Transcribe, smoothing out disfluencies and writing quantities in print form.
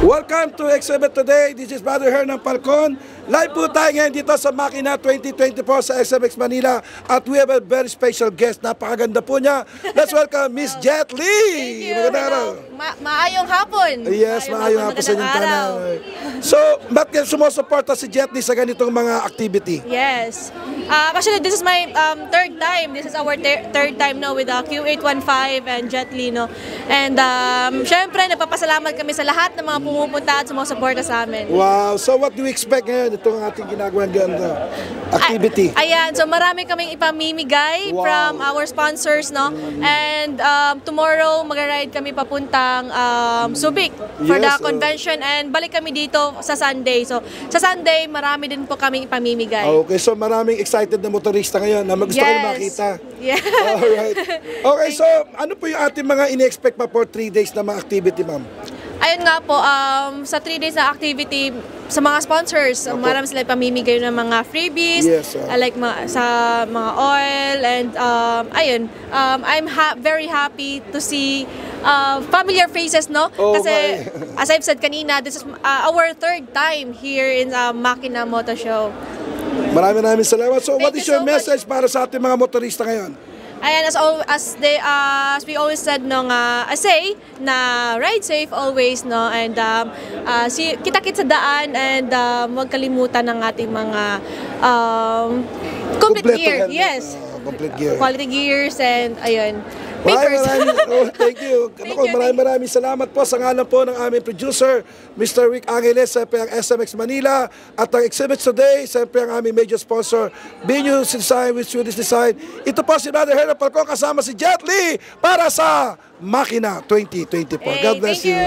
Welcome to Exhibit Today. This is Brother Hernan Falcon. Live po tayo ngayon dito sa Makina 2024 sa SMX Manila. At we have a very special guest. Napakaganda po niya. Let's welcome Miss Jet Li. Magandang araw. Maayong hapon. Yes, maayong hapon sa inyong tanang. So, bakit sumusuporta si Jet Li sa ganitong mga activity? Yes. Actually, this is my third time. This is our third time now with Q815 and Jet Li. No? And syempre, nagpapasalamat kami sa lahat ng mga pumupunta at sumusuporta sa amin. Wow. So, what do we expect ngayon? Itong ating ginagawang ganda activity. Ayan. So, marami kaming ipamimigay from our sponsors. No? And tomorrow, mag-ride kami papuntang Subic for the convention. And balik kami dito sa Sunday. So, sa Sunday, marami din po kaming ipamimigay. Okay. So, maraming excited na motorista ngayon na gusto kayo makita. Yeah. Alright. Okay. So, ano po yung ating mga in-expect pa for 3 days na mga activity, ma'am? Ayun nga po, sa 3 days na activity, sa mga sponsors, marami sila pamimigay ng mga freebies, like sa mga oil, and ayun, I'm very happy to see familiar faces, no? Kasi, as I've said kanina, this is our third time here in Makina Moto Show. Maraming salamat. So, what is your message para sa ating mga motorista ngayon? Ayan, as we always said, no, I say na ride safe always, no, and kita-kit sa daan, and huwag kalimutan ng ating mga complete gear. Yes, complete gear. Quality gears, and ayun. Thank you. Maraming salamat po sa ngalan po ng aming producer, Mr. Rick Angeles, siyempre ang SMX Manila, at ang Exhibit Today, siyempre ang aming major sponsor, Venus Design with Swedish Design. Ito po si Brother Hernan Falcon kasama si Jet Li para sa Makina 2024. God bless you.